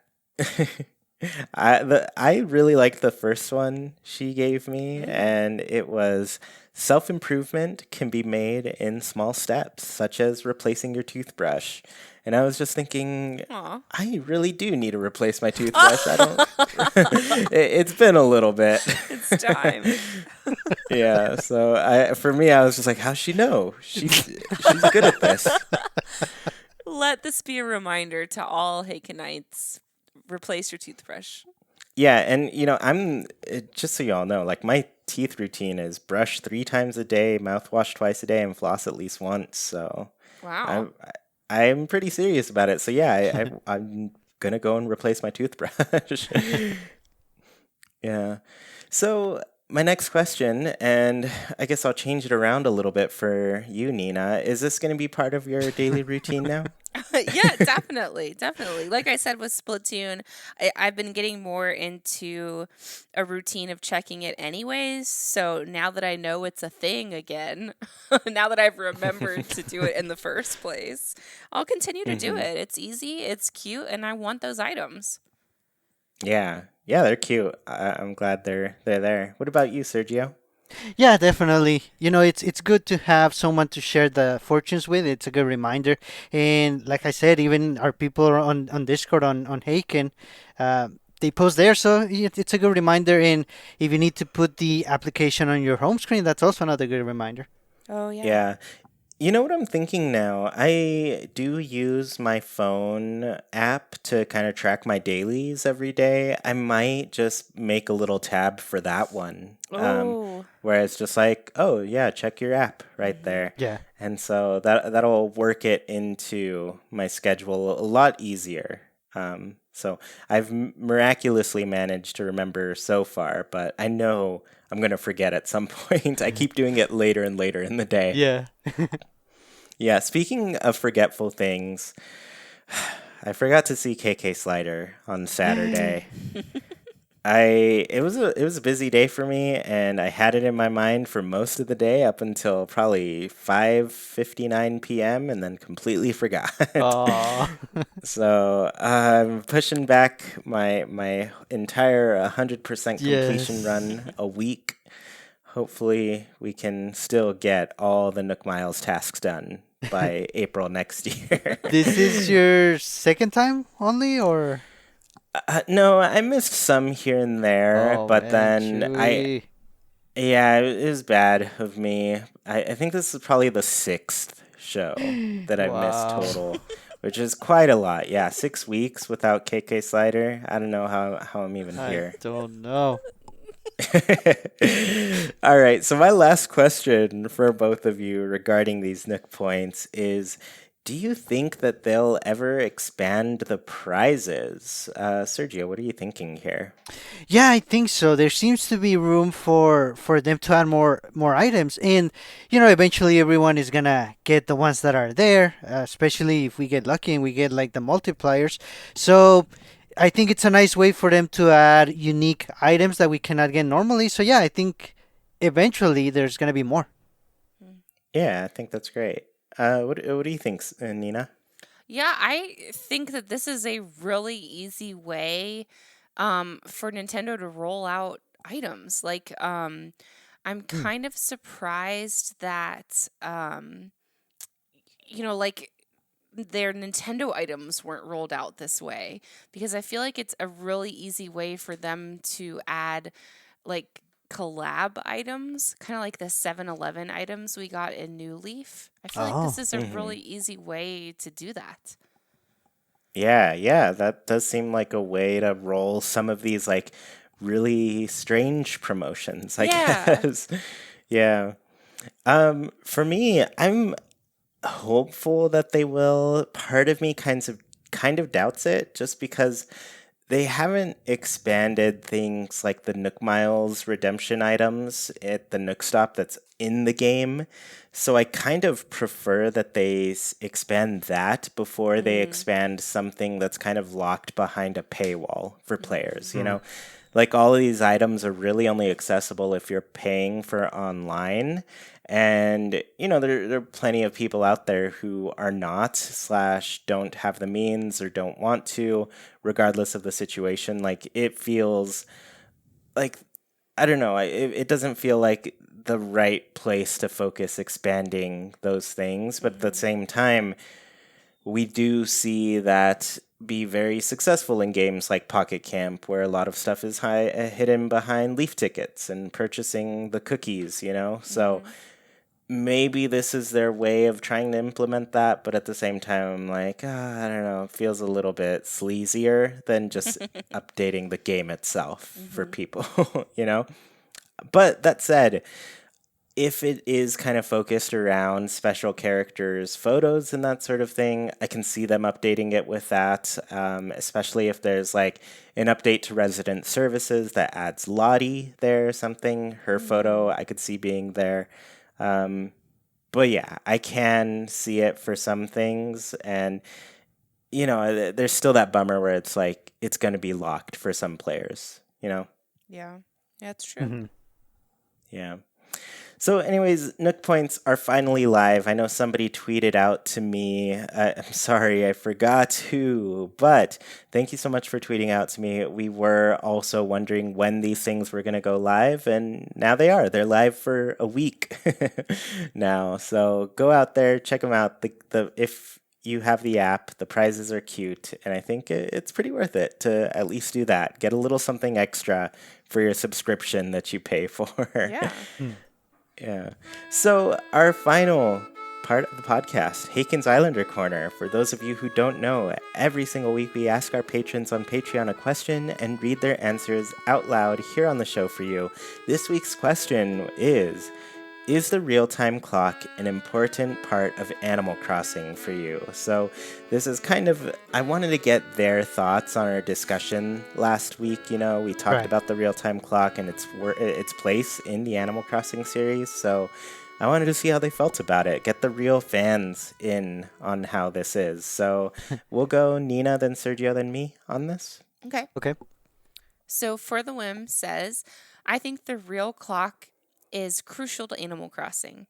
I really liked the first one she gave me, and it was self-improvement can be made in small steps, such as replacing your toothbrush. And I was just thinking, Aw. I really do need to replace my toothbrush. I don't. It's been a little bit. It's time. Yeah. So for me, I was just like, how's she know? She's good at this. Let this be a reminder to all Hakenites. Replace your toothbrush. Yeah, and just so y'all know, like my teeth routine is brush 3 times a day, mouthwash twice a day, and floss at least once. So Wow. I'm pretty serious about it. So yeah, I'm gonna go and replace my toothbrush. Yeah. So my next question, and I guess I'll change it around a little bit for you, Nina. Is this gonna be part of your daily routine now? Yeah, definitely, definitely. Like I said with Splatoon, I've been getting more into a routine of checking it anyways. So now that I know it's a thing again, now that I've remembered to do it in the first place, I'll continue to do Hmm. it. It's easy, it's cute, and I want those items. Yeah, yeah, they're cute. I'm glad they're there. What about you, Sergio? Yeah, definitely. It's good to have someone to share the fortunes with. It's a good reminder. And like I said, even our people on Discord on Haken, uh, they post there, so it's a good reminder. And if you need to put the application on your home screen, that's also another good reminder. Oh yeah. Yeah. You know what I'm thinking now? I do use my phone app to kind of track my dailies every day. I might just make a little tab for that one, Oh. where it's just like, oh yeah, check your app right Hmm. there, Yeah. and so that'll work it into my schedule a lot easier. So I've miraculously managed to remember so far, but I know I'm gonna forget at some point. I keep doing it later and later in the day. Yeah. Yeah, speaking of forgetful things, I forgot to see KK Slider on Saturday. It was a busy day for me, and I had it in my mind for most of the day up until probably 5:59 p.m. and then completely forgot. Oh. So I'm pushing back my entire 100% completion Yes. run a week. Hopefully, we can still get all the Nook Miles tasks done by April next year. This is your second time only, or? No, I missed some here and there, Oh but man, then Chuy. yeah, it was bad of me. I think this is probably the sixth show that I've missed Wow. total, which is quite a lot. Yeah, 6 weeks without KK Slider. I don't know how I'm even I here. don't know. All right, so my last question for both of you regarding these Nook points is, do you think that they'll ever expand the prizes? Sergio, what are you thinking here? Yeah, I think so. There seems to be room for them to add more items, and eventually everyone is gonna get the ones that are there. Especially if we get lucky and we get like the multipliers. So I think it's a nice way for them to add unique items that we cannot get normally. So yeah, I think eventually there's gonna be more. Yeah, I think that's great. What do you think, Nina? Yeah, I think that this is a really easy way for Nintendo to roll out items. Like, I'm Hmm. kind of surprised that, like their Nintendo items weren't rolled out this way because I feel like it's a really easy way for them to add like collab items, kind of like the 7-Eleven items we got in New Leaf. I feel like this Oh. is a Hmm. really easy way to do that. Yeah, yeah, that does seem like a way to roll some of these like really strange promotions, I Yeah. guess. Yeah. For me, I'm hopeful that they will. Part of me kind of doubts it just because they haven't expanded things like the Nook Miles redemption items at the Nook Stop that's in the game. So I kind of prefer that they expand that before they Mm, expand something that's kind of locked behind a paywall for players, you Hmm. know? Like all of these items are really only accessible if you're paying for online. And, there are plenty of people out there who are not, slash, don't have the means or don't want to, regardless of the situation. Like, it feels like, I don't know, it doesn't feel like the right place to focus expanding those things. But at the mhm, same time, we do see that be very successful in games like Pocket Camp, where a lot of stuff is hidden behind leaf tickets and purchasing the cookies. So mhm, maybe this is their way of trying to implement that, but at the same time, I'm like, I don't know, it feels a little bit sleazier than just updating the game itself for mhm, people, you know? But that said, if it is kind of focused around special characters, photos, and that sort of thing, I can see them updating it with that, especially if there's like an update to Resident Services that adds Lottie there or something. Her photo mhm. I could see being there. Um, But yeah, I can see it for some things, and there's still that bummer where it's like it's going to be locked for some players. Yeah, that's true. Hmm. Yeah. So, anyways, Nook Points are finally live. I know somebody tweeted out to me. I'm sorry, I forgot who, but thank you so much for tweeting out to me. We were also wondering when these things were going to go live, and now they are. They're live for a week now. So go out there, check them out. If you have the app, the prizes are cute, and I think it's pretty worth it to at least do that. Get a little something extra for your subscription that you pay for. Yeah. Yeah. So, our final part of the podcast, Haken's Islander Corner. For those of you who don't know, every single week we ask our patrons on Patreon a question and read their answers out loud here on the show for you. This week's question is the real-time clock an important part of Animal Crossing for you? So this is I wanted to get their thoughts on our discussion last week. We talked Right. about the real-time clock and its place in the Animal Crossing series. So I wanted to see how they felt about it, get the real fans in on how this is. So we'll go Nina, then Sergio, then me on this. Okay. Okay. So For the Whim says, I think the real clock is crucial to Animal Crossing.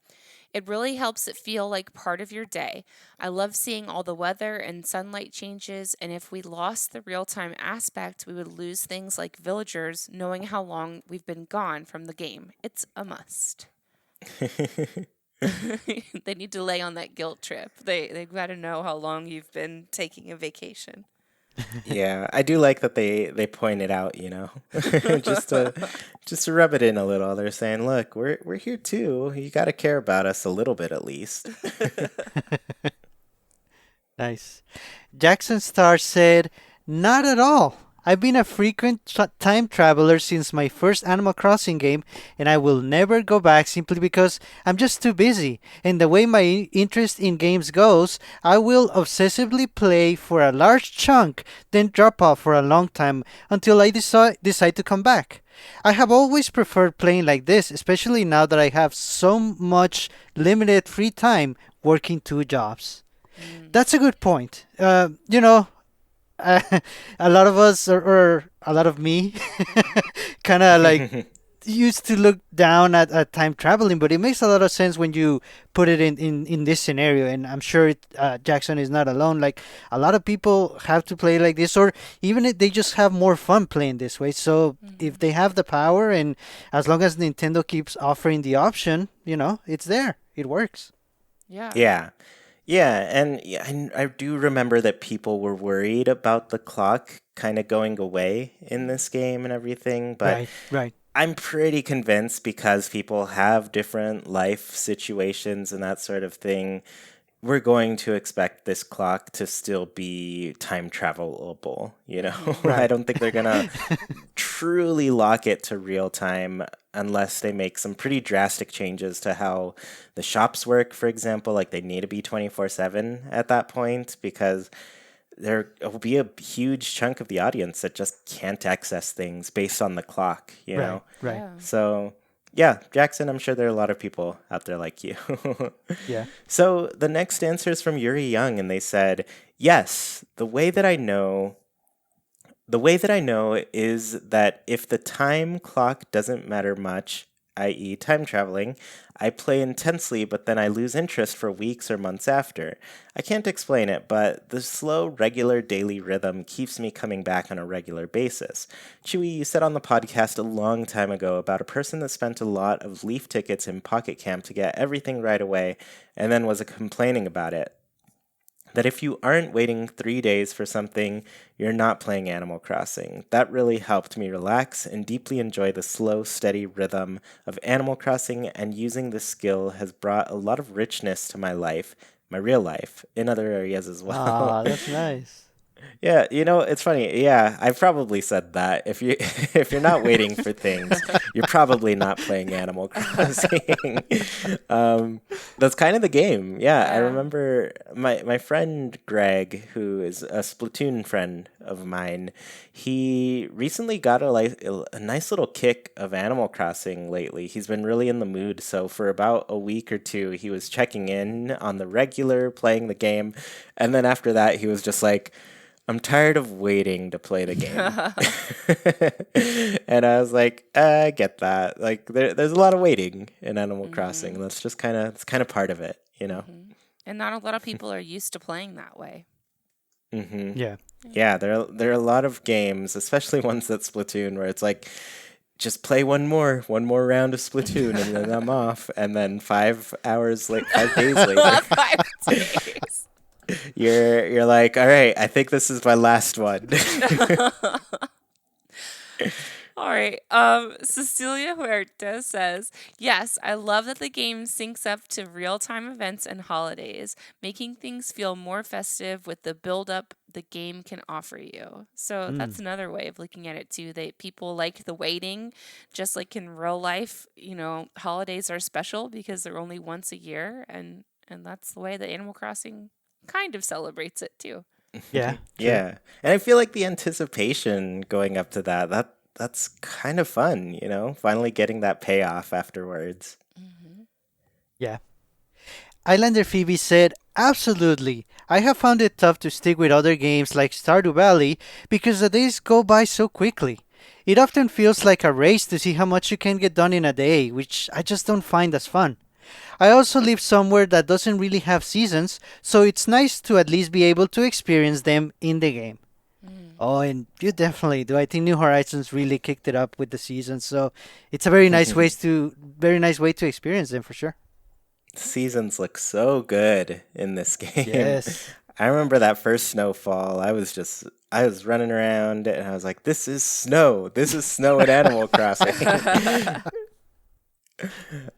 It really helps it feel like part of your day. I love seeing all the weather and sunlight changes, and if we lost the real time aspect, we would lose things like villagers knowing how long we've been gone from the game. It's a must. They need to lay on that guilt trip. They've got to know how long you've been taking a vacation. Yeah, I do like that they point it out, just to rub it in a little. They're saying, "Look, we're here too. You got to care about us a little bit at least." Nice. Jackson Star said, "Not at all. I've been a frequent time traveler since my first Animal Crossing game, and I will never go back simply because I'm just too busy. And the way my interest in games goes, I will obsessively play for a large chunk, then drop off for a long time until I decide to come back. I have always preferred playing like this, especially now that I have so much limited free time working 2 jobs." That's a good point. A lot of us, or a lot of me, kind of like used to look down at time traveling, but it makes a lot of sense when you put it in this scenario. And I'm sure Jackson is not alone. Like, a lot of people have to play like this, or even if they just have more fun playing this way. So if they have the power, and as long as Nintendo keeps offering the option, it's there. It works. Yeah. Yeah. Yeah, and yeah, I do remember that people were worried about the clock kind of going away in this game and everything, but Right, right. I'm pretty convinced because people have different life situations and that sort of thing. We're going to expect this clock to still be time travelable, I Right. don't think they're gonna truly lock it to real time unless they make some pretty drastic changes to how the shops work, for example. Like, they need to be 24/7 at that point, because there will be a huge chunk of the audience that just can't access things based on the clock, Right, right. Yeah. So, yeah, Jackson, I'm sure there are a lot of people out there like you. Yeah. So the next answer is from Yuri Young, and they said, yes, the way that I know is that if the time clock doesn't matter much, i.e., time traveling, I play intensely, but then I lose interest for weeks or months after. I can't explain it, but the slow, regular daily rhythm keeps me coming back on a regular basis. Chuy, you said on the podcast a long time ago about a person that spent a lot of leaf tickets in Pocket Camp to get everything right away and then was complaining about it. That if you aren't waiting 3 days for something, you're not playing Animal Crossing. That really helped me relax and deeply enjoy the slow, steady rhythm of Animal Crossing, and using this skill has brought a lot of richness to my life, my real life, in other areas as well. Ah, that's nice. Yeah, it's funny. Yeah, I've probably said that. If you if you're not waiting for things, you're probably not playing Animal Crossing. um, that's kind of the game. Yeah, I Yeah. remember my friend Greg, who is a Splatoon friend of mine. He recently got a nice little kick of Animal Crossing lately. He's been really in the mood. So for about a week or two, he was checking in on the regular, playing the game, and then after that, he was just like, I'm tired of waiting to play the game. And I was like, I get that. Like there's a lot of waiting in Animal Crossing. Hmm. That's just kind of part of it, you know. Hmm. And not a lot of people are used to playing that way. Hmm. Yeah. Yeah, there are a lot of games, especially ones that Splatoon, where it's like, just play one more round of Splatoon, and then I'm off. And then 5 hours late, 5 days later, 5 days. you're like, all right, I think this is my last one. All right. Cecilia Huerta says, yes, I love that the game syncs up to real time events and holidays, making things feel more festive with the build up the game can offer you. So Mm. that's another way of looking at it too. That people like the waiting, just like in real life, holidays are special because they're only once a year, and that's the way that Animal Crossing kind of celebrates it too. Yeah. True. Yeah. And I feel like the anticipation going up to that's kind of fun, finally getting that payoff afterwards. Hmm. Yeah. Islander Phoebe said, absolutely. I have found it tough to stick with other games like Stardew Valley because the days go by so quickly. It often feels like a race to see how much you can get done in a day, which I just don't find as fun. I also live somewhere that doesn't really have seasons, so it's nice to at least be able to experience them in the game. Oh, and you definitely do. I think New Horizons really kicked it up with the seasons, so it's a very nice way to experience them for sure. Seasons look so good in this game. Yes. I remember that first snowfall. I was running around and I was like, this is snow. This is snow in Animal Crossing.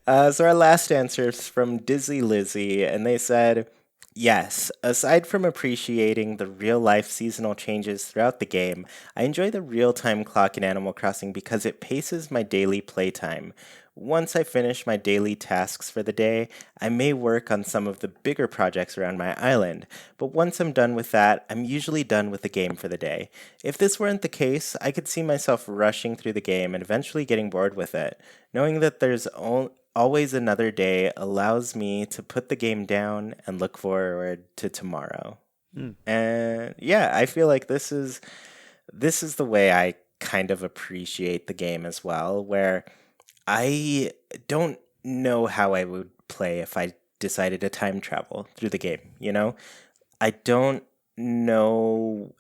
So our last answer is from Dizzy Lizzy, and they said, yes, aside from appreciating the real life seasonal changes throughout the game, I enjoy the real time clock in Animal Crossing because it paces my daily playtime. Once I finish my daily tasks for the day, I may work on some of the bigger projects around my island, but once I'm done with that, I'm usually done with the game for the day. If this weren't the case, I could see myself rushing through the game and eventually getting bored with it. Knowing that there's always another day allows me to put the game down and look forward to tomorrow. Mm. And yeah, I feel like this is the way I kind of appreciate the game as well, where I don't know how I would play if I decided to time travel through the game. I don't know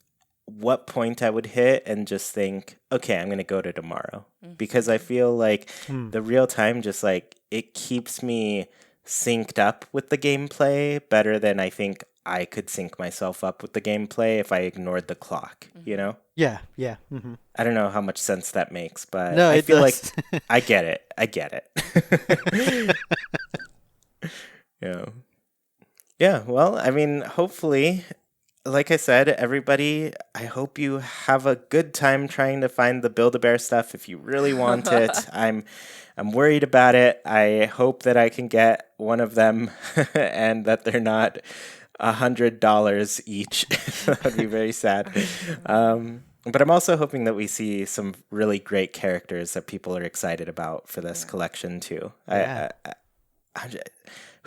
what point I would hit and just think, okay, I'm going to go to tomorrow. Because I feel like Mm. the real time just like it keeps me synced up with the gameplay better than I think I could sync myself up with the gameplay if I ignored the clock. Yeah, yeah. Hmm. I don't know how much sense that makes, but No, I it feel like does. I get it. I get it. Yeah. Yeah, well, I mean, hopefully, like I said, everybody, I hope you have a good time trying to find the Build-A-Bear stuff if you really want it. I'm worried about it. I hope that I can get one of them and that they're not $100 each. That would be very sad. But I'm also hoping that we see some really great characters that people are excited about for this Yeah. collection too. Yeah.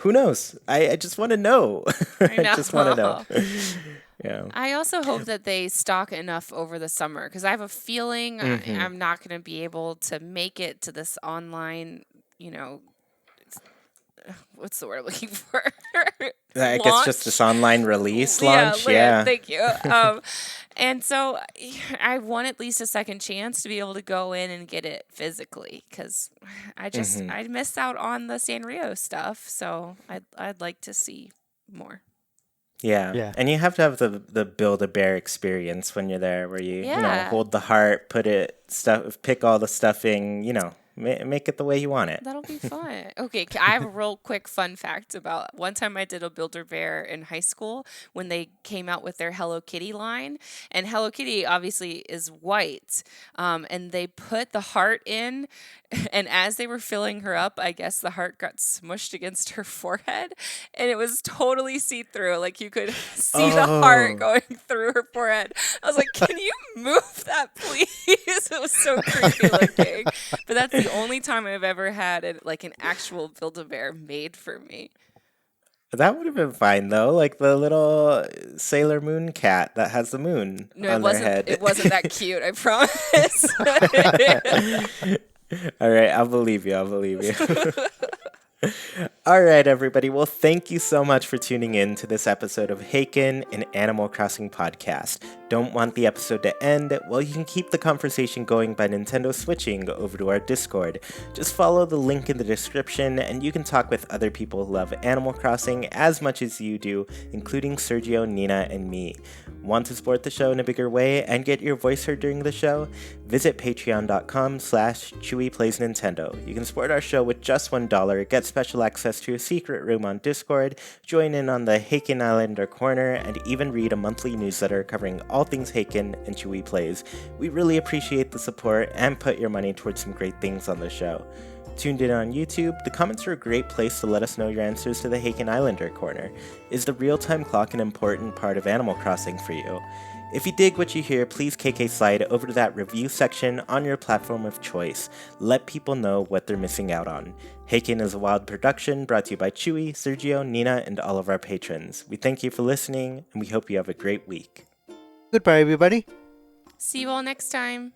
Who knows? I just want to know. I I just want to know. know. Yeah. I also hope that they stock enough over the summer because I have a feeling Mhm. I'm not going to be able to make it to this online, you know, what's the word I'm looking for? I guess just this Launch. online release Yeah, launch. Yeah. thank you. And so I want at least a second chance to be able to go in and get it physically because Mhm. I missed out on the Sanrio stuff, so I'd like to see more. Yeah. Yeah. And you have to have the Build-A-Bear experience when you're there where you Yeah. hold the heart, put it pick all the stuffing, make it the way you want it. That'll be fun. Okay, I have a real quick fun fact about one time I did a Build-A-Bear in high school when they came out with their Hello Kitty line. And Hello Kitty obviously is white. And they put the heart in, and as they were filling her up, I guess the heart got smushed against her forehead, and it was totally see-through. Like you could see the heart going through her forehead. I was like, can you move that, please? It was so creepy looking. But that's the only time I've ever had an actual Build-A-Bear made for me. That would have been fine though, like the little Sailor Moon cat that has the moon on their head. It wasn't that cute, I promise. All right, I'll believe you. All right, everybody. Well, thank you so much for tuning in to this episode of Haken, an Animal Crossing podcast. Don't want the episode to end? Well, you can keep the conversation going by Nintendo switching over to our Discord. Just follow the link in the description, and you can talk with other people who love Animal Crossing as much as you do, including Sergio, Nina, and me. Want to support the show in a bigger way and get your voice heard during the show? Visit patreon.com/ChuiPlaysNintendo. You can support our show with just $1, get special access to a secret room on Discord, join in on the Haken Islander Corner, and even read a monthly newsletter covering all things Haken and Chuy Plays. We really appreciate the support and put your money towards some great things on the show. Tuned in on YouTube, the comments are a great place to let us know your answers to the Haken Islander Corner. Is the real-time clock an important part of Animal Crossing for you? If you dig what you hear, please KK slide over to that review section on your platform of choice. Let people know what they're missing out on. Haken is a wild production brought to you by Chuy, Sergio, Nina, and all of our patrons. We thank you for listening, and we hope you have a great week. Goodbye, everybody. See you all next time.